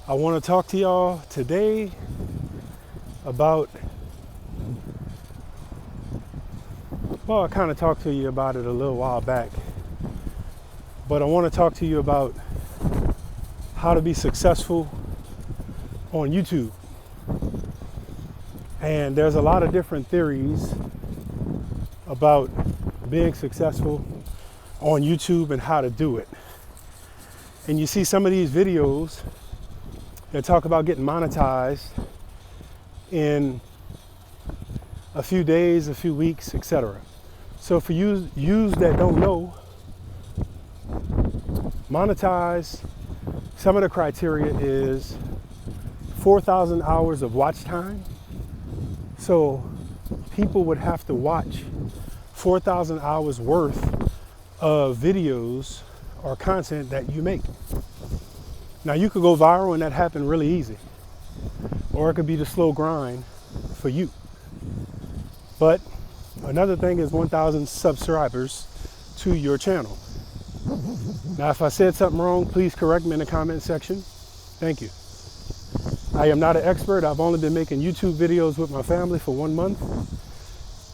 I want to talk to y'all today about, well, I kind of talked to you about it a little while back, but I want to talk to you about how to be successful on YouTube. And there's a lot of different theories about being successful on YouTube and how to do it. And you see some of these videos that talk about getting monetized in a few days, a few weeks, etc. So for you that don't know, monetize, some of the criteria is 4,000 hours of watch time. So people would have to watch 4,000 hours worth of videos or content that you make. Now you could go viral and that happened really easy, or it could be the slow grind for you. But another thing is 1,000 subscribers to your channel. Now if I said something wrong, please correct me in the comment section. Thank you. I am not an expert. I've only been making YouTube videos with my family for 1 month,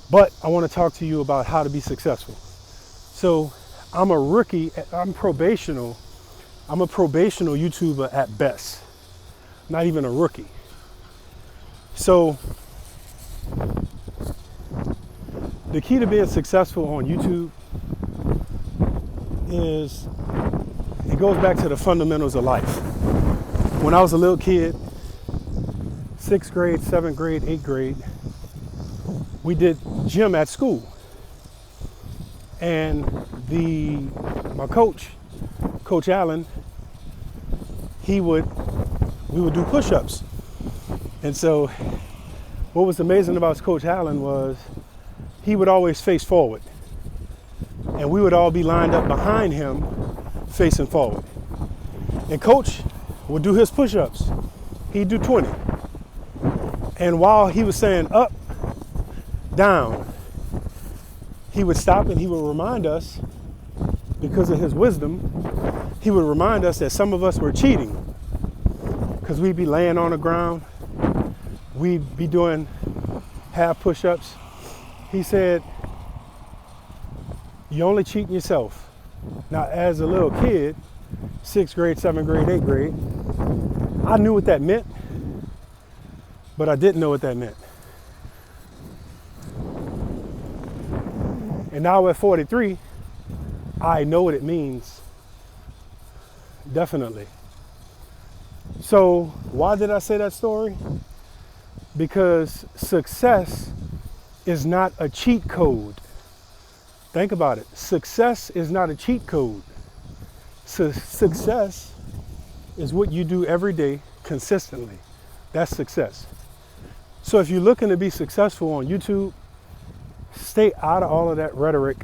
but I want to talk to you about how to be successful. So I'm a rookie, I'm a probational YouTuber at best, not even a rookie. So the key to being successful on YouTube is, it goes back to the fundamentals of life. When I was a little kid, 6th grade, 7th grade, 8th grade, we did gym at school. And my coach, Coach Allen, we would do push-ups. And so what was amazing about Coach Allen was he would always face forward. And we would all be lined up behind him facing forward. And Coach would do his push-ups. He'd do 20. And while he was saying up, down, he would stop and he would remind us, because of his wisdom, he would remind us that some of us were cheating, because we'd be laying on the ground, we'd be doing half push-ups. He said, "You only cheating yourself." Now, as a little kid, 6th grade, 7th grade, 8th grade, I knew what that meant, but I didn't know what that meant. And now at 43, I know what it means, definitely. So why did I say that story? Because success is not a cheat code. Think about it. Success is not a cheat code. Success is what you do every day consistently. That's success. So if you're looking to be successful on YouTube, stay out of all of that rhetoric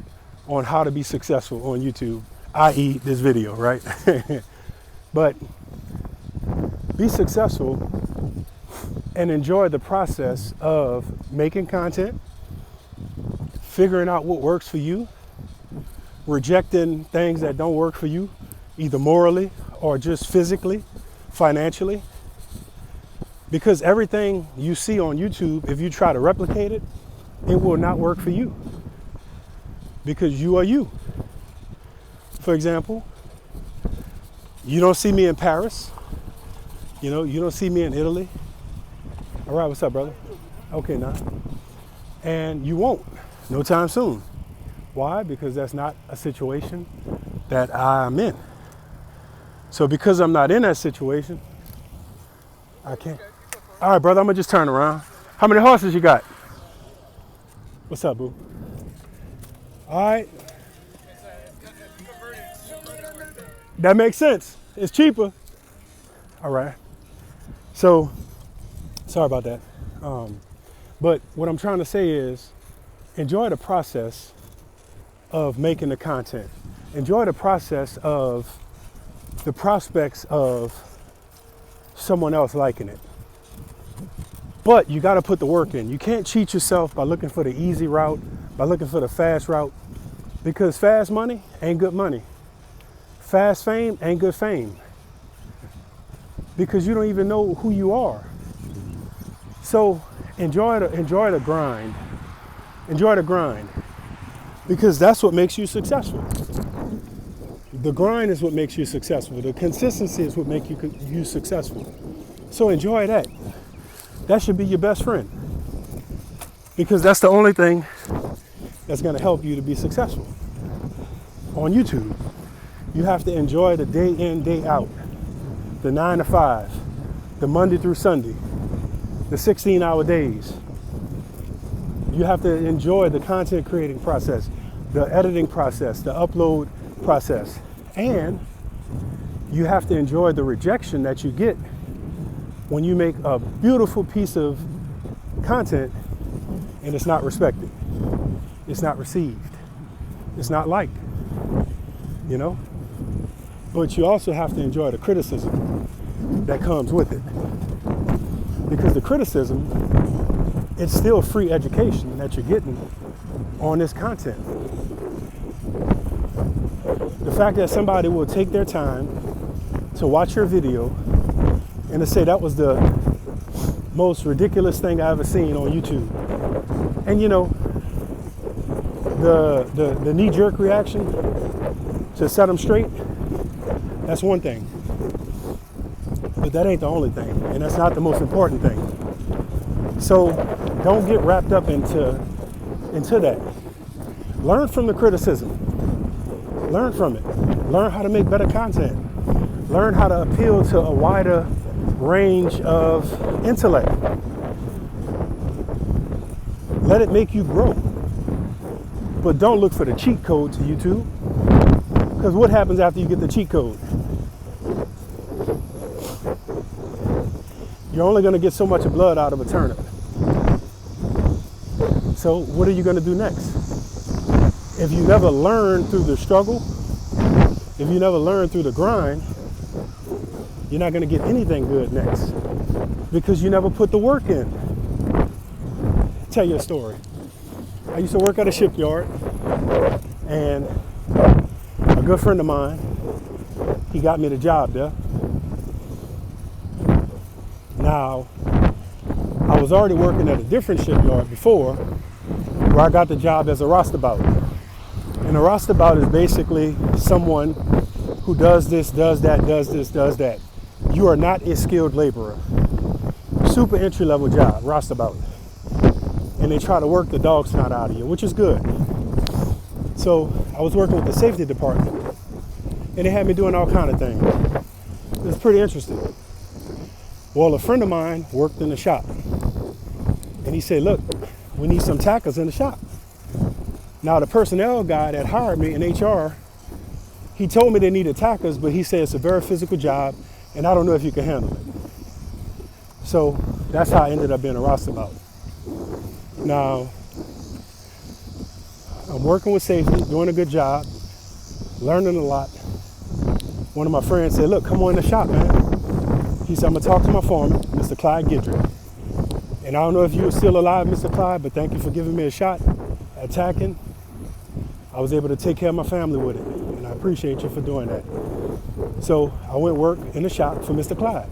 on how to be successful on YouTube, i.e. this video, right? But be successful and enjoy the process of making content, figuring out what works for you, rejecting things that don't work for you, either morally or just physically, financially. Because everything you see on YouTube, if you try to replicate it, it will not work for you, because you are you. For example, you don't see me in Paris, you don't see me in Italy. All right, what's up, brother? Okay, now. And you won't, no time soon. Why? Because that's not a situation that I'm in. So because I'm not in that situation, I can't. All right, brother, I'm gonna just turn around. How many horses you got? What's up, boo? All right. That makes sense. It's cheaper. All right. So, sorry about that. But what I'm trying to say is, enjoy the process of making the content. Enjoy the process of the prospects of someone else liking it. But you got to put the work in. You can't cheat yourself by looking for the easy route, by looking for the fast route, because fast money ain't good money. Fast fame ain't good fame. because you don't even know who you are. So enjoy the grind. Enjoy the grind, because that's what makes you successful. The grind is what makes you successful. The consistency is what makes you successful. So enjoy that. That should be your best friend, because that's the only thing that's going to help you to be successful. On YouTube, you have to enjoy the day in, day out, the 9 to 5, the Monday through Sunday, the 16-hour days. You have to enjoy the content creating process, the editing process, the upload process, and you have to enjoy the rejection that you get when you make a beautiful piece of content and it's not respected, it's not received, it's not liked, you know? But you also have to enjoy the criticism that comes with it, because the criticism, it's still free education that you're getting on this content. The fact that somebody will take their time to watch your video and to say that was the most ridiculous thing I ever seen on YouTube. And you know, the knee-jerk reaction to set them straight, that's one thing. But that ain't the only thing, and that's not the most important thing. So don't get wrapped up into that. Learn from the criticism. Learn from it. Learn how to make better content. Learn how to appeal to a wider range of intellect. Let it make you grow. But don't look for the cheat code to YouTube, because what happens after you get the cheat code? You're only going to get so much blood out of a turnip. So what are you going to do next? If you never learn through the struggle, if you never learn through the grind, you're not going to get anything good next, because you never put the work in. Tell you a story. I used to work at a shipyard, and a good friend of mine, he got me the job there. Now, I was already working at a different shipyard before, where I got the job as a roustabout. And a roustabout is basically someone who does this, does that, does this, does that. You are not a skilled laborer. Super entry-level job, roustabout. And they try to work the dog snot out of you, which is good. So I was working with the safety department, and they had me doing all kind of things. It was pretty interesting. Well, a friend of mine worked in the shop, and he said, look, we need some tackers in the shop. Now, the personnel guy that hired me in HR, he told me they needed tackers, but he said it's a very physical job, and I don't know if you can handle it. So that's how I ended up being a roustabout. Now, I'm working with safety, doing a good job, learning a lot. One of my friends said, look, come on in the shop, man. He said, I'm going to talk to my foreman, Mr. Clyde Gidrick. And I don't know if you're still alive, Mr. Clyde, but thank you for giving me a shot at tacking. I was able to take care of my family with it, and I appreciate you for doing that. So I went work in the shop for Mr. Clyde.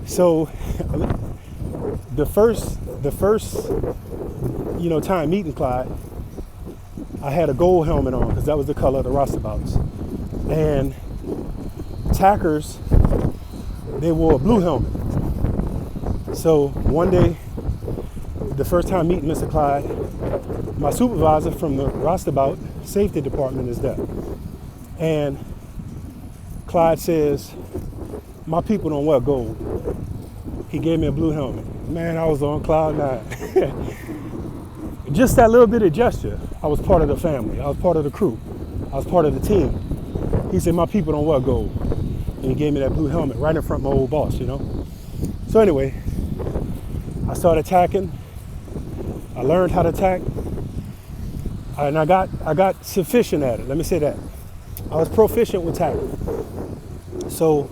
So the first time meeting Clyde, I had a gold helmet on because that was the color of the roustabouts. And tackers, they wore a blue helmet. So one day, the first time meeting Mr. Clyde, my supervisor from the roustabout safety department is there. And Clyde says, my people don't wear gold. He gave me a blue helmet. Man, I was on cloud nine. Just that little bit of gesture, I was part of the family. I was part of the crew. I was part of the team. He said, my people don't wear gold. And he gave me that blue helmet right in front of my old boss, you know? So anyway, I started tacking. I learned how to tack. And I got sufficient at it, let me say that. I was proficient with tacking. So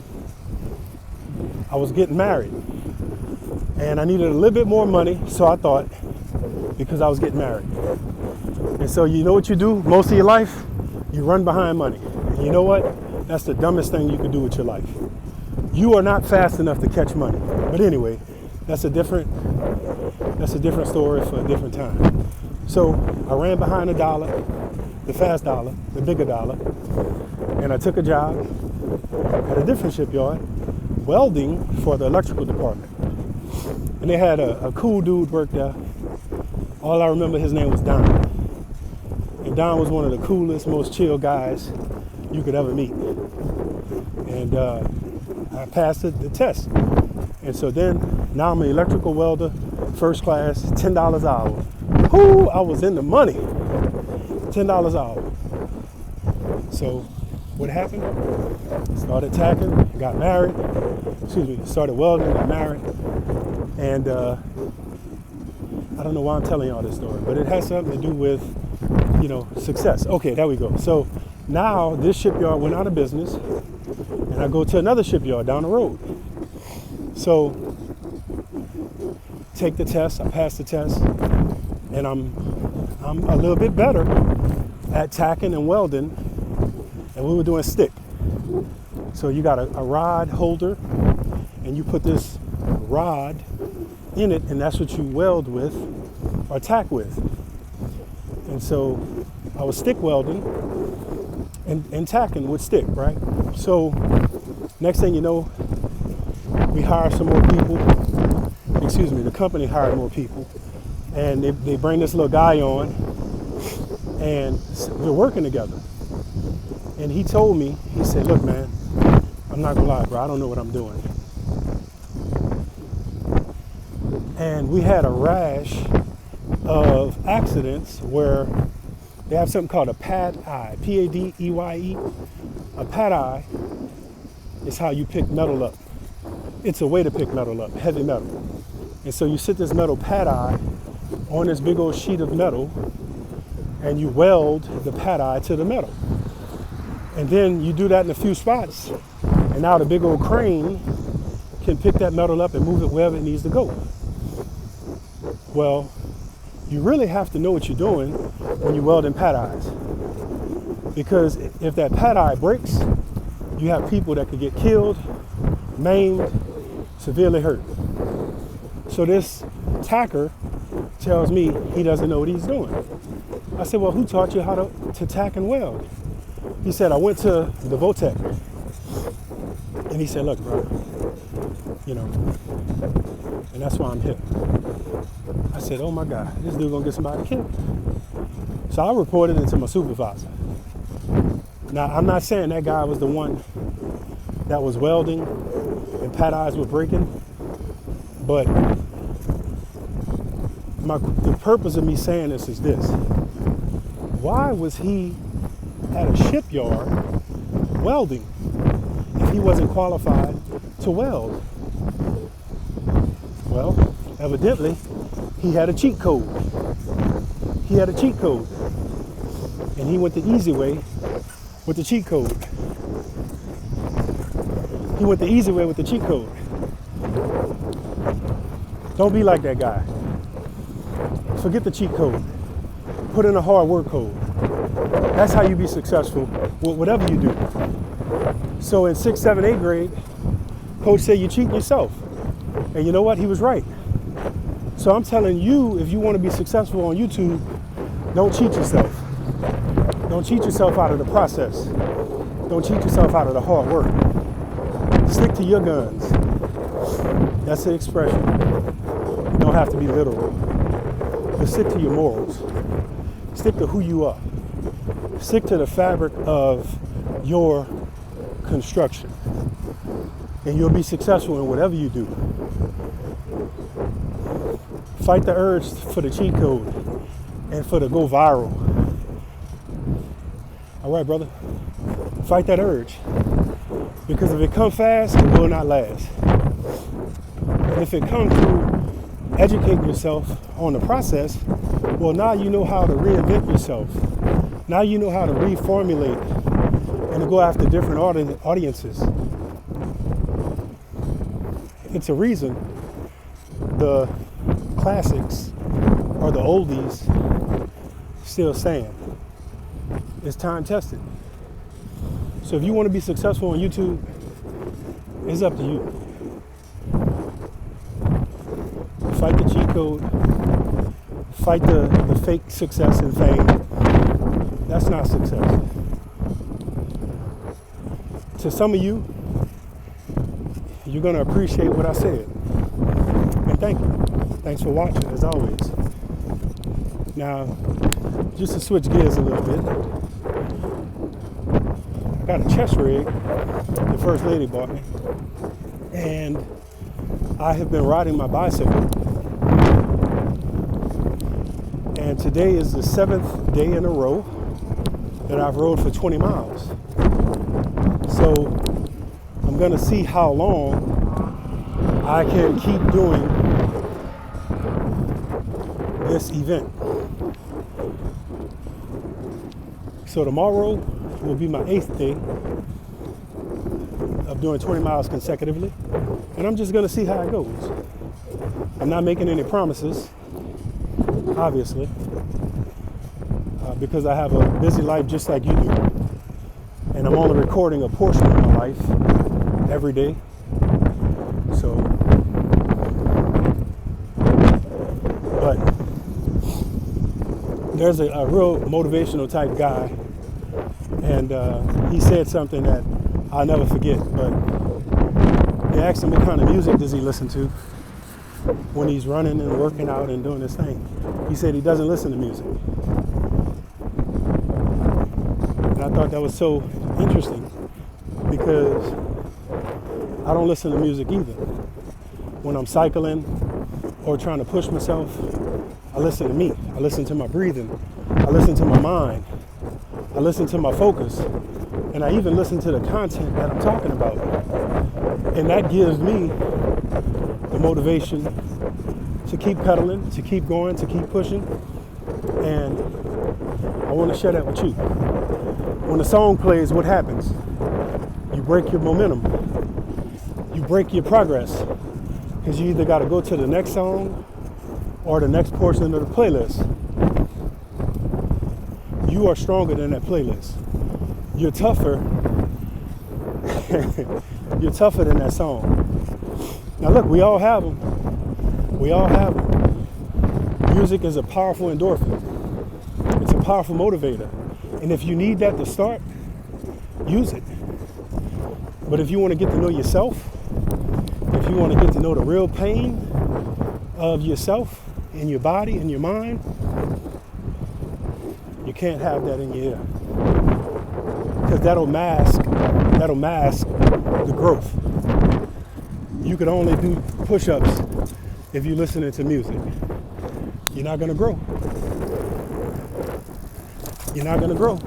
I was getting married. And I needed a little bit more money, so I thought, because I was getting married. And so you know what you do most of your life? You run behind money. And you know what? That's the dumbest thing you could do with your life. you are not fast enough to catch money. But anyway, that's a different story for a different time. So I ran behind the dollar, the fast dollar, the bigger dollar, and I took a job at a different shipyard, welding for the electrical department. And they had a cool dude work there. All I remember, his name was Don. And Don was one of the coolest, most chill guys you could ever meet. And I passed the test. And so then, now I'm an electrical welder, first class, $10 an hour. Whoo, I was in the money. $10 an hour. So what happened? Started tacking, got married. Started welding, got married. And I don't know why I'm telling y'all this story, but it has something to do with, success. Okay, there we go. So now this shipyard went out of business, and I go to another shipyard down the road. So take the test, I passed the test, and I'm a little bit better at tacking and welding, and we were doing stick. So you got a rod holder, and you put this rod in it, and that's what you weld with or tack with. And so I was stick welding and tacking with stick, right? So next thing you know, we hired some more people. The company hired more people, and they bring this little guy on, and we're working together. And he told me, he said, look, man, I'm not gonna lie, bro, I don't know what I'm doing. And we had a rash of accidents where they have something called a pad eye, P-A-D-E-Y-E. A pad eye is how you pick metal up. It's a way to pick metal up, heavy metal. And so you sit this metal pad eye on this big old sheet of metal, and you weld the pad eye to the metal. And then you do that in a few spots, and now the big old crane can pick that metal up and move it wherever it needs to go. Well, you really have to know what you're doing when you weld in pad eyes. Because if that pad eye breaks, you have people that could get killed, maimed, severely hurt. So this tacker tells me he doesn't know what he's doing. I said, well, who taught you how to tack and weld? He said, I went to the Votech. And he said, look, bro, and that's why I'm here. I said, oh my God, this dude gonna get somebody killed. So I reported it to my supervisor. Now, I'm not saying that guy was the one that was welding and pad eyes were breaking, but the purpose of me saying this is this. Why was he at a shipyard welding if he wasn't qualified to weld? Well, evidently, he had a cheat code. He had a cheat code. And he went the easy way with the cheat code. He went the easy way with the cheat code. Don't be like that guy. Forget the cheat code. Put in a hard work code. That's how you be successful with whatever you do. So in 6th, 7th, 8th grade, coach said you're cheating yourself. And you know what? He was right. So I'm telling you, if you want to be successful on YouTube, don't cheat yourself. Don't cheat yourself out of the process. Don't cheat yourself out of the hard work. Stick to your guns. That's the expression. You don't have to be literal. But stick to your morals. Stick to who you are. Stick to the fabric of your construction. And you'll be successful in whatever you do. Fight the urge for the cheat code and for the go viral. All right, brother. Fight that urge. Because if it comes fast, it will not last. And if it comes through educating yourself on the process, well, now you know how to reinvent yourself. Now you know how to reformulate and to go after different audiences. It's a reason the classics or the oldies still stand. It's time tested. So if you want to be successful on YouTube, It's up to you. Fight the cheat code. Fight the fake success and fame. That's not success. To some of you, you're going to appreciate what I said. And thank you. Thanks for watching, as always. Now, just to switch gears a little bit, I got a chest rig the First Lady bought me. And I have been riding my bicycle. And today is the 7th day in a row that I've rode for 20 miles. So I'm gonna see how long I can keep doing this event. So tomorrow will be my 8th day of doing 20 miles consecutively. And I'm just gonna see how it goes. I'm not making any promises, obviously, because I have a busy life just like you do. And I'm only recording a portion of my life every day. So, but there's a real motivational type guy, and he said something that I'll never forget. But they asked him what kind of music does he listen to when he's running and working out and doing this thing. He said he doesn't listen to music. And I thought that was so interesting because I don't listen to music either. When I'm cycling or trying to push myself, I listen to me. I listen to my breathing. I listen to my mind. I listen to my focus. And I even listen to the content that I'm talking about. And that gives me the motivation to keep pedaling, to keep going, to keep pushing. And I want to share that with you. When the song plays, what happens? You break your momentum. You break your progress. Because you either got to go to the next song or the next portion of the playlist. You are stronger than that playlist. You're tougher. You're tougher than that song. Now look, we all have them. We all have them. Music is a powerful endorphin. It's a powerful motivator. And if you need that to start, use it. But if you want to get to know yourself, if you want to get to know the real pain of yourself and your body and your mind, you can't have that in your ear. Because that'll mask the growth. You can only do push-ups if you're listening to music. You're not gonna grow. You're not gonna grow.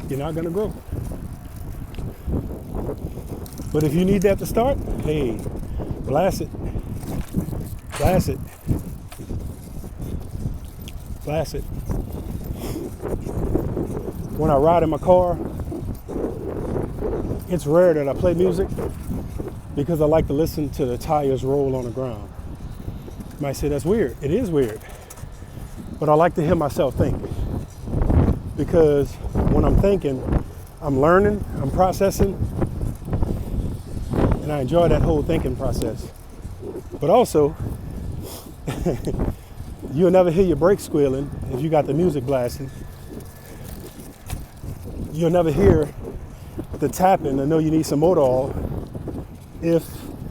You're not gonna grow. But if you need that to start, hey, blast it. Blast it. Blast it. When I ride in my car, it's rare that I play music because I like to listen to the tires roll on the ground. You might say that's weird. It is weird. But I like to hear myself think. Because when I'm thinking, I'm learning, I'm processing, and I enjoy that whole thinking process. But also, you'll never hear your brakes squealing if you got the music blasting. You'll never hear the tapping and know you need some motor oil if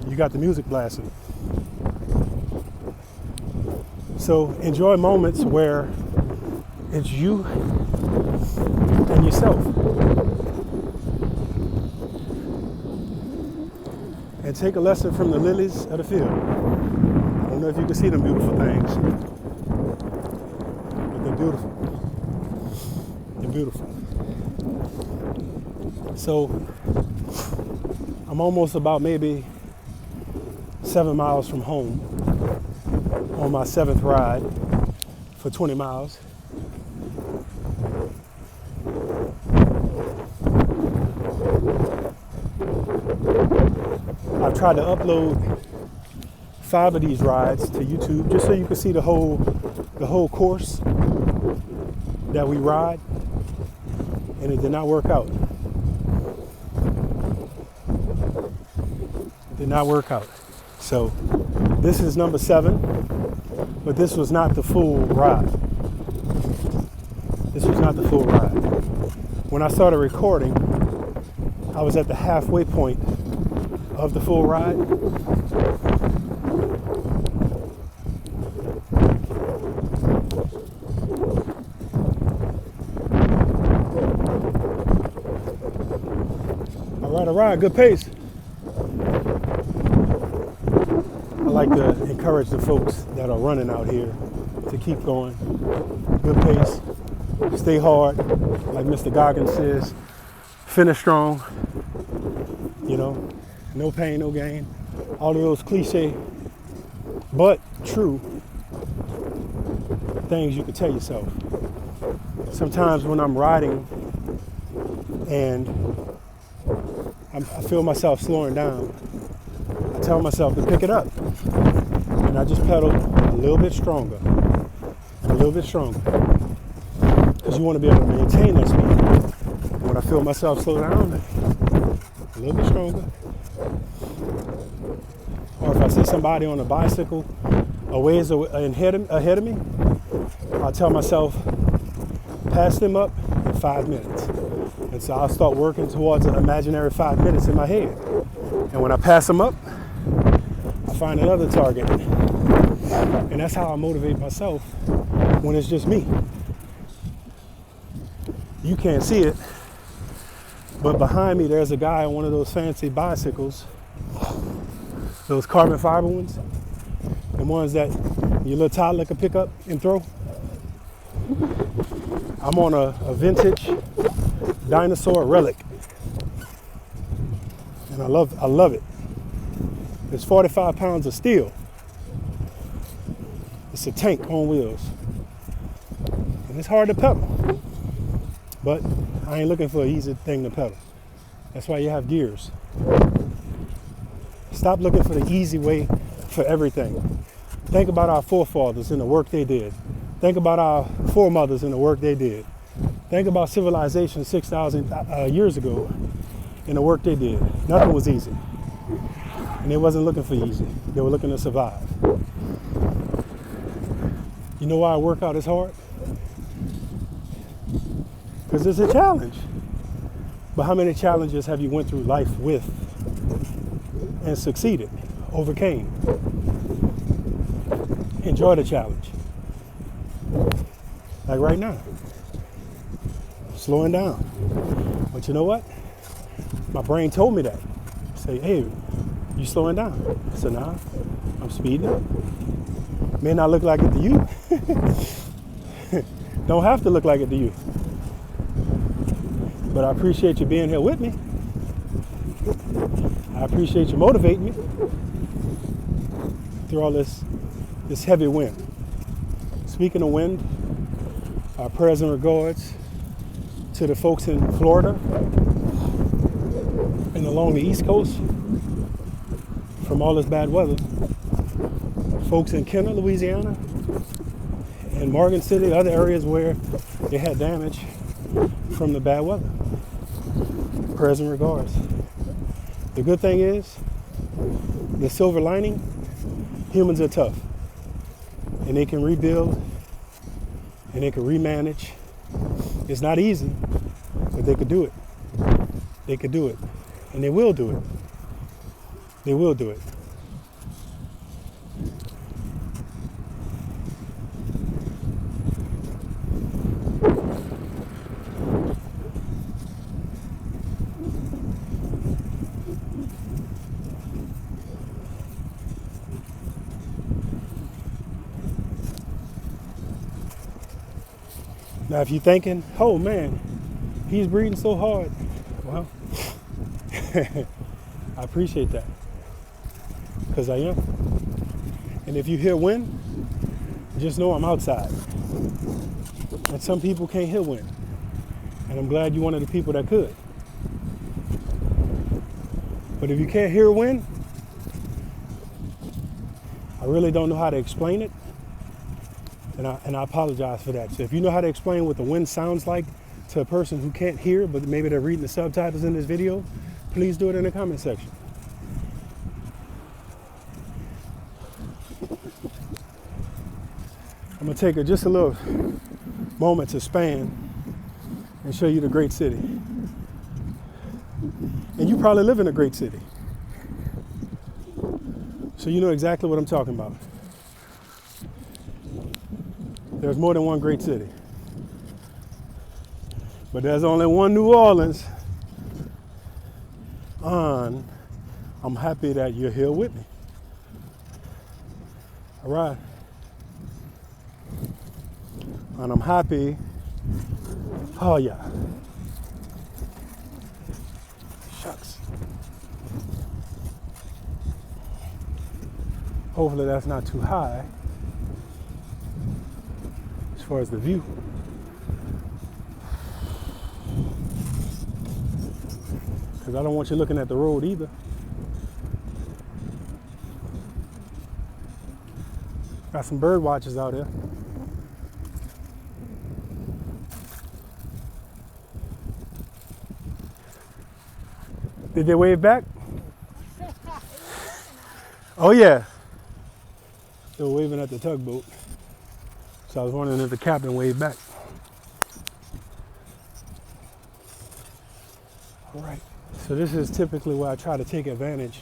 you got the music blasting. So enjoy moments where it's you and yourself. And take a lesson from the lilies of the field. I don't know if you can see them beautiful things, but they're beautiful. They're beautiful. So I'm almost about maybe 7 miles from home on my 7th ride for 20 miles. I've tried to upload 5 of these rides to YouTube just so you can see the whole course that we ride, and it did not work out. Did not work out. So this is number 7, but this was not the full ride. This was not the full ride. When I started recording, I was at the halfway point of the full ride. All right, good pace. I like to encourage the folks that are running out here to keep going. Good pace, stay hard, like Mr. Goggins says, finish strong, you know, no pain, no gain. All of those cliche, but true things you can tell yourself. Sometimes when I'm riding and I feel myself slowing down, I tell myself to pick it up. And I just pedal a little bit stronger, and a little bit stronger. Because you want to be able to maintain that speed. When I feel myself slow down, a little bit stronger. Or if I see somebody on a bicycle a ways ahead of me, I'll tell myself, pass them up in 5 minutes. And so I'll start working towards an imaginary 5 minutes in my head. And when I pass them up, I find another target. And that's how I motivate myself when it's just me. You can't see it, but behind me there's a guy on one of those fancy bicycles, those carbon fiber ones, the ones that your little toddler can pick up and throw. I'm on a vintage dinosaur relic, and I love it. It's 45 pounds of steel. It's a tank on wheels, and it's hard to pedal, but I ain't looking for an easy thing to pedal. That's why you have gears. Stop looking for the easy way for everything. Think about our forefathers and the work they did. Think about our foremothers and the work they did. Think about civilization 6,000 years ago and the work they did. Nothing was easy. And they wasn't looking for easy. They were looking to survive. You know why a workout is hard? Because it's a challenge. But how many challenges have you went through life with and succeeded, overcame? Enjoy the challenge. Like right now. Slowing down. But you know what? My brain told me that. Say, hey, you slowing down? I said, nah, I'm speeding up. May not look like it to you. Don't have to look like it to you. But I appreciate you being here with me. I appreciate you motivating me through all this heavy wind. Speaking of wind, our prayers and regards to the folks in Florida and along the East Coast from all this bad weather. Folks in Kenner, Louisiana, and Morgan City, other areas where they had damage from the bad weather. Prayers and regards. The good thing is, the silver lining, humans are tough. And they can rebuild, and they can remanage. It's not easy, but they could do it. They could do it. And they will do it. They will do it. Now, if you're thinking, oh man, he's breathing so hard. Well, I appreciate that, because I am. And if you hear wind, just know I'm outside. And some people can't hear wind. And I'm glad you're one of the people that could. But if you can't hear wind, I really don't know how to explain it. And I apologize for that. So if you know how to explain what the wind sounds like to a person who can't hear, but maybe they're reading the subtitles in this video, please do it in the comment section. I'm gonna take just a little moment to span and show you the great city. And you probably live in a great city, so you know exactly what I'm talking about. There's more than one great city, but there's only one New Orleans. And I'm happy that you're here with me. All right. And I'm happy. Oh yeah. Shucks. Hopefully that's not too high as far as the view. Because I don't want you looking at the road either. Got some bird watchers out here. Did they wave back? Oh yeah. They were waving at the tugboat. So I was wondering if the captain waved back. All right. So this is typically where I try to take advantage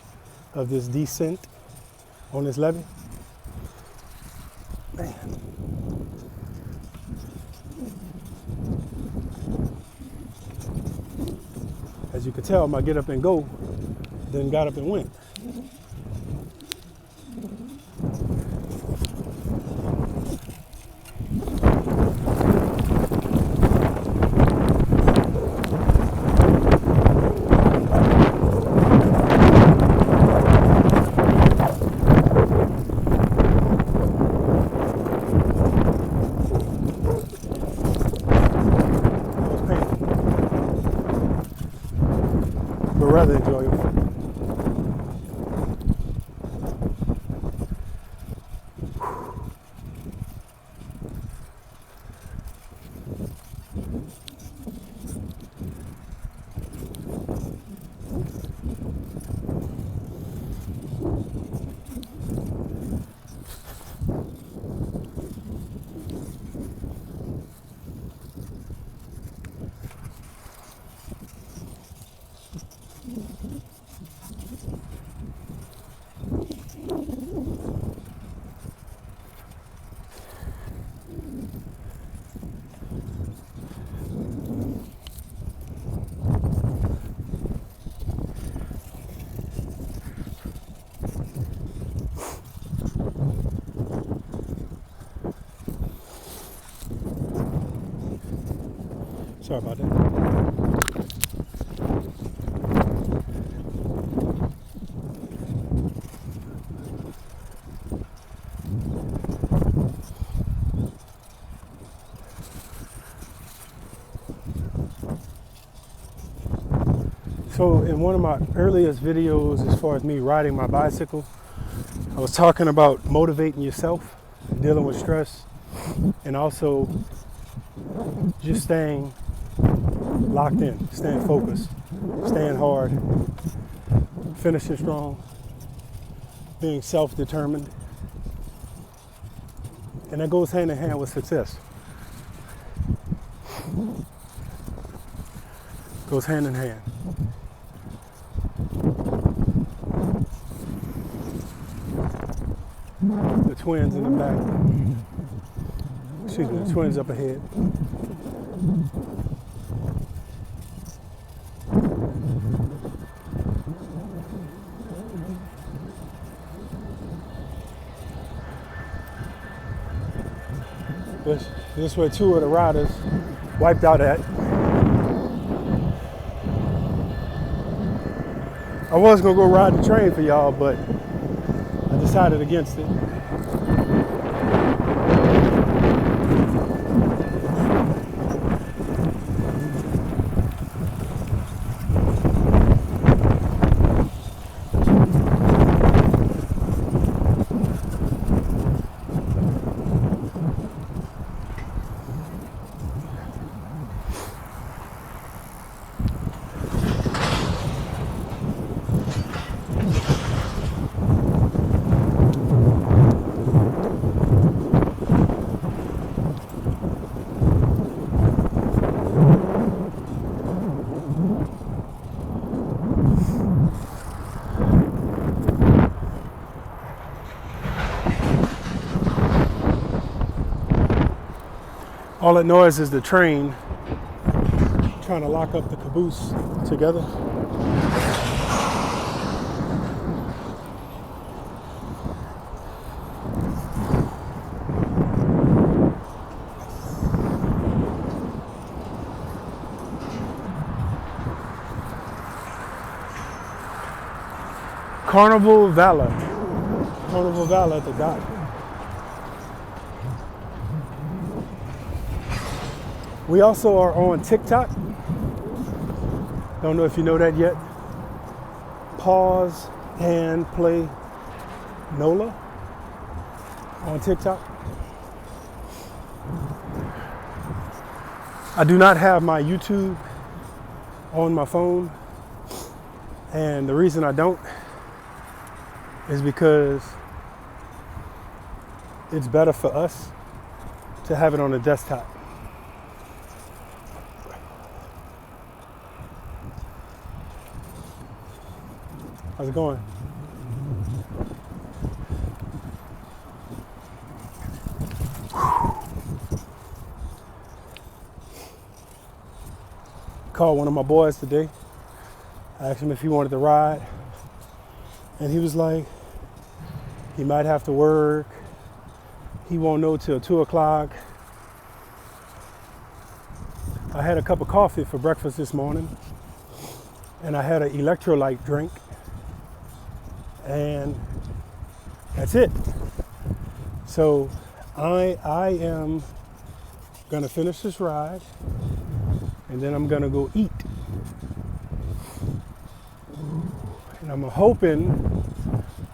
of this descent on this levee. Man. As you can tell, my get up and go then got up and went. Rather enjoyable. Sorry about that. So in one of my earliest videos, as far as me riding my bicycle, I was talking about motivating yourself, dealing with stress, and also just staying locked in, staying focused, staying hard, finishing strong, being self-determined. And that goes hand in hand with success. Goes hand in hand. The twins in the back. Excuse me, the twins up ahead. This is where two of the riders wiped out at. I was gonna go ride the train for y'all, but I decided against it. All that noise is the train trying to lock up the caboose together. Carnival Valor at the dock. We also are on TikTok. Don't know if you know that yet. Pause and play NOLA on TikTok. I do not have my YouTube on my phone, and the reason I don't is because it's better for us to have it on a desktop. How's it going? Called one of my boys today. I asked him if he wanted to ride. And he was like, he might have to work. He won't know till 2 o'clock. I had a cup of coffee for breakfast this morning. And I had an electrolyte drink. And that's it. So I am gonna finish this ride, and then I'm gonna go eat. And I'm hoping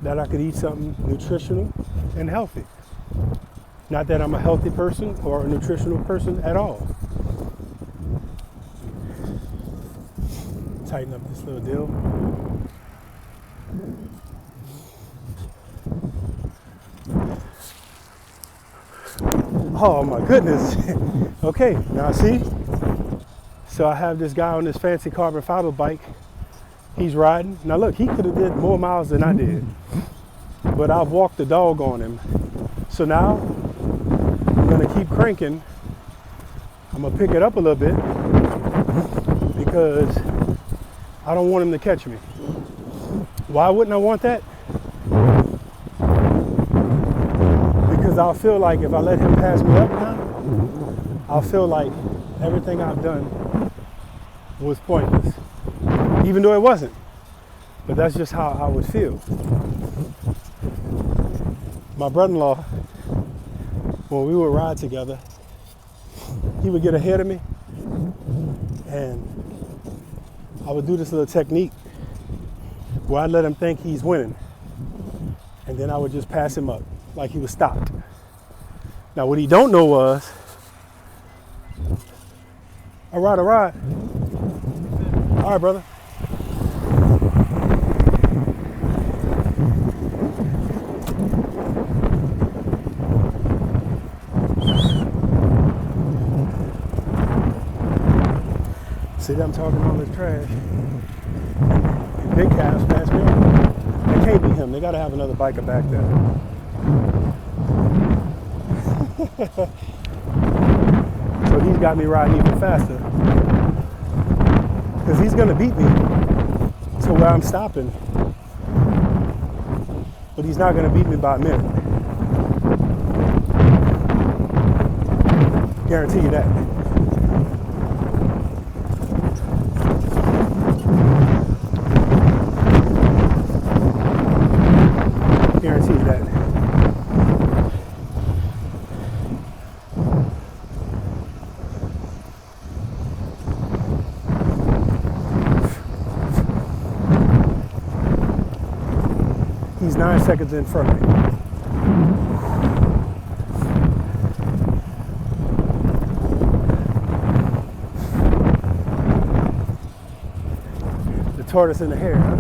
that I could eat something nutritional and healthy. Not that I'm a healthy person or a nutritional person at all. Tighten up this little deal. Oh my goodness. Okay, now see? So I have this guy on this fancy carbon fiber bike. He's riding. Now look, he could have did more miles than I did. But I've walked the dog on him. So now I'm gonna keep cranking. I'm gonna pick it up a little bit because I don't want him to catch me. Why wouldn't I want that? Because I'll feel like if I let him pass me up now, I'll feel like everything I've done was pointless. Even though it wasn't. But that's just how I would feel. My brother-in-law, when we would ride together, he would get ahead of me and I would do this little technique where I'd let him think he's winning. And then I would just pass him up like he was stopped. Now what he don't know was, all right. All right, brother. See them talking all this trash. Big calves pass me up. They can't be him. They gotta have another biker back there. So he's got me riding even faster. Because he's gonna beat me to where I'm stopping. But he's not gonna beat me by a minute. Guarantee you that. Guarantee you that. He's 9 seconds in front of me. The tortoise in the hare, huh?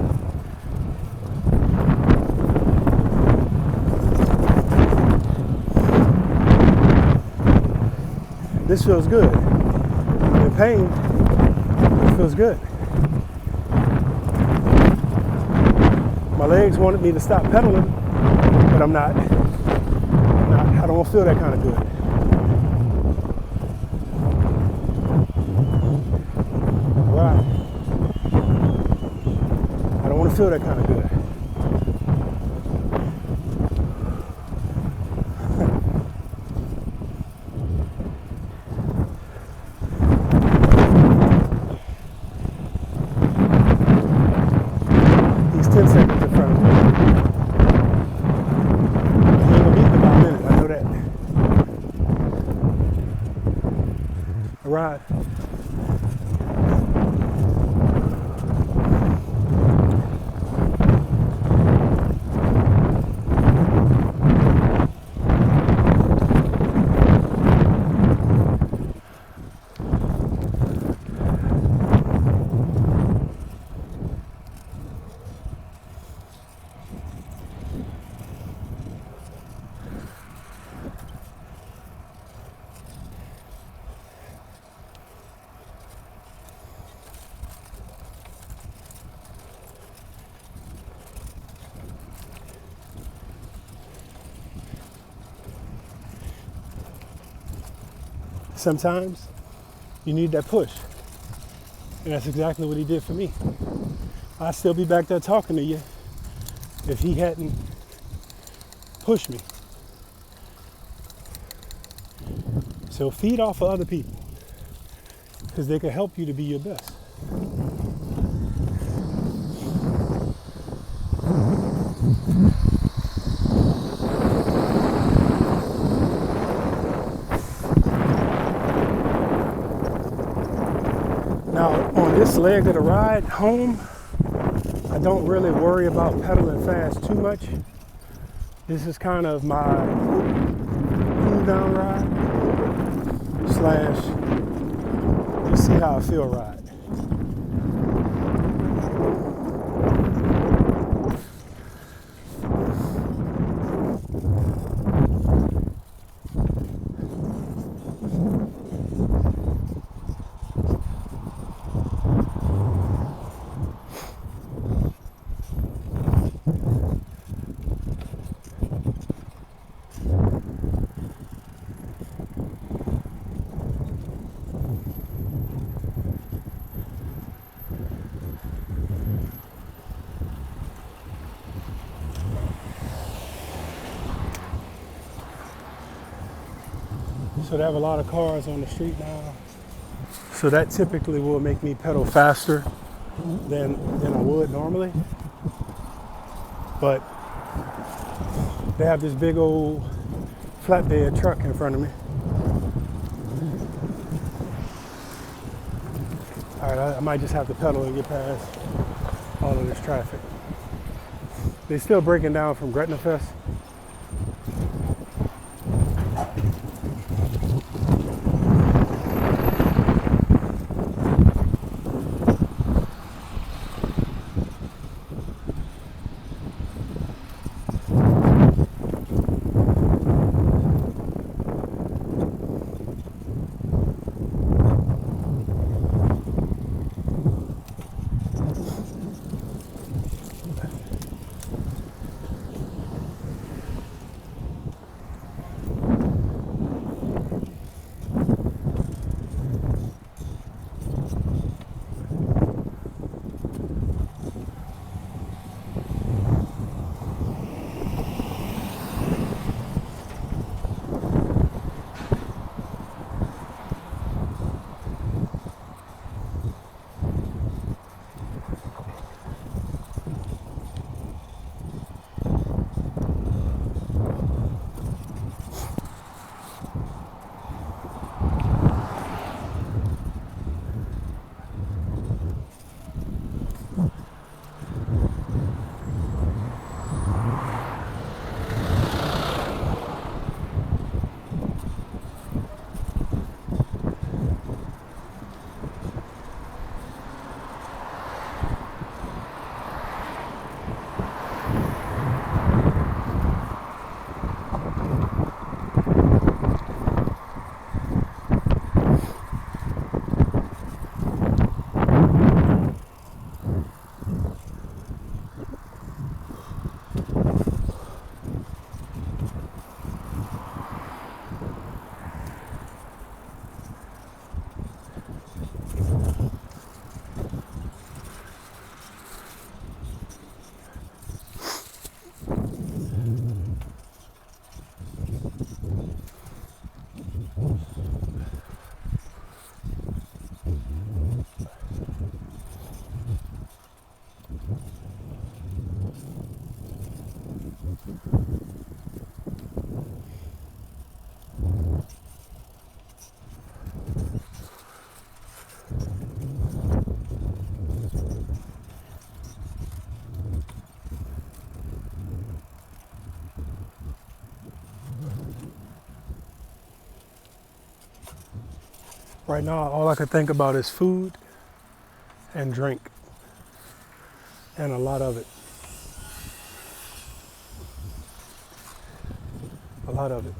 This feels good. I'm in pain. It feels good. My legs wanted me to stop pedaling, but I'm not. I don't feel that kind of good. feel that kind of good. He's 10 seconds in front of me. He ain't gonna beat me by a minute, I know that. All right. Sometimes you need that push. And that's exactly what he did for me. I'd still be back there talking to you if he hadn't pushed me. So feed off of other people because they can help you to be your best. Now, on this leg of the ride home, I don't really worry about pedaling fast too much. This is kind of my cool down ride / just see how I feel ride. So they have a lot of cars on the street now. So that typically will make me pedal faster than I would normally. But they have this big old flatbed truck in front of me. All right, I might just have to pedal and get past all of this traffic. They're still breaking down from Gretna Fest. Right now, all I could think about is food and drink, and a lot of it. A lot of it.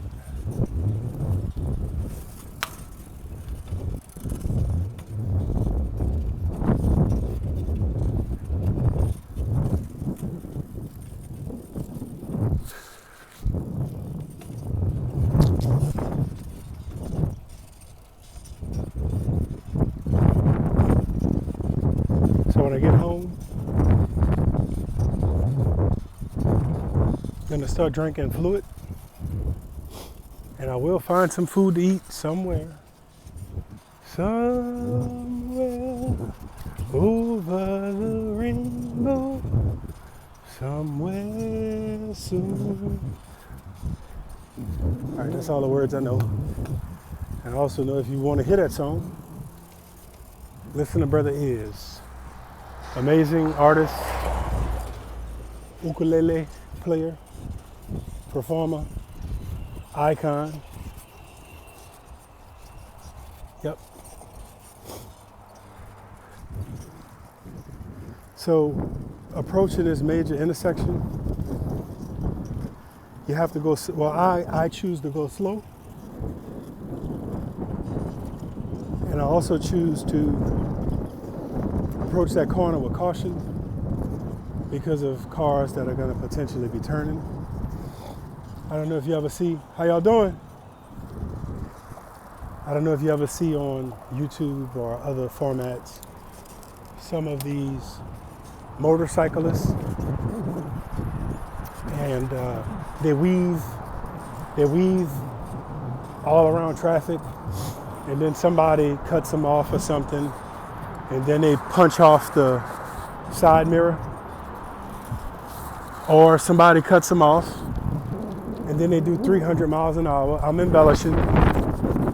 So when I get home, I'm gonna start drinking fluid, and I will find some food to eat somewhere over the rainbow, somewhere soon. All right, that's all the words I know. And I also know if you want to hear that song, listen to Brother Is. Amazing artist, ukulele player, performer, icon. Yep. So approaching this major intersection, you have to go, well, I choose to go slow. And I also choose to approach that corner with caution because of cars that are going to potentially be turning. I don't know if you ever see, how y'all doing? I don't know if you ever see on YouTube or other formats some of these motorcyclists, and they weave all around traffic, and then somebody cuts them off or something, and then they punch off the side mirror, or somebody cuts them off, and then they do 300 miles an hour. I'm embellishing.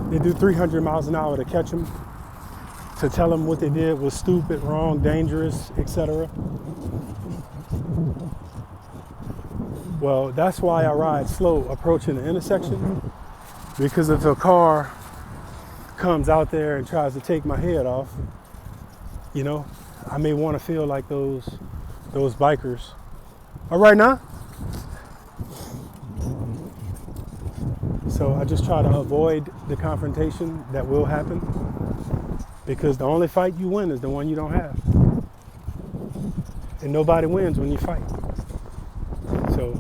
They do 300 miles an hour to catch them, to tell them what they did was stupid, wrong, dangerous, etc. Well, that's why I ride slow approaching the intersection, because if a car comes out there and tries to take my head off, you know, I may want to feel like those bikers. All right now? So I just try to avoid the confrontation that will happen, because the only fight you win is the one you don't have. And nobody wins when you fight. So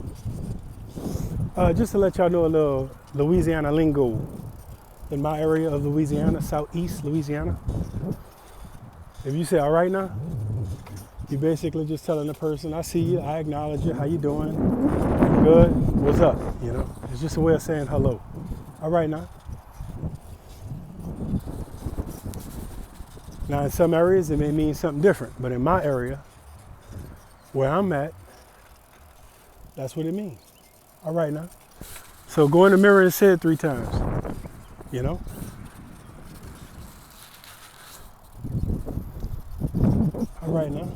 just to let y'all know a little Louisiana lingo. In my area of Louisiana, southeast Louisiana, if you say all right now, you basically just telling the person, I see you, I acknowledge you, how you doing? Good, what's up? You know, it's just a way of saying hello. All right now. Now in some areas it may mean something different, but in my area, where I'm at, that's what it means. All right now. So go in the mirror and say it 3 times, you know? All right now.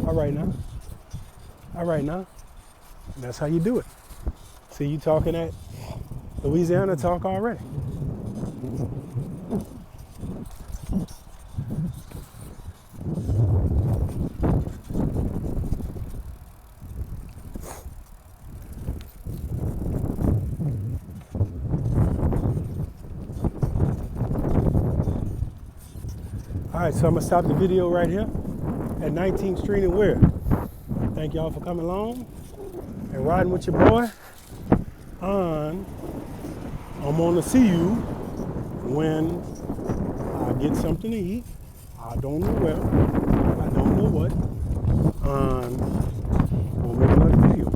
All right now. All right now. And that's how you do it. See, you talking that Louisiana talk already. All right, so I'm gonna stop the video right here at 19th Street and Weir. Thank y'all for coming along and riding with your boy. I'm gonna see you when I get something to eat. I don't know where, I don't know what. We'll make another video.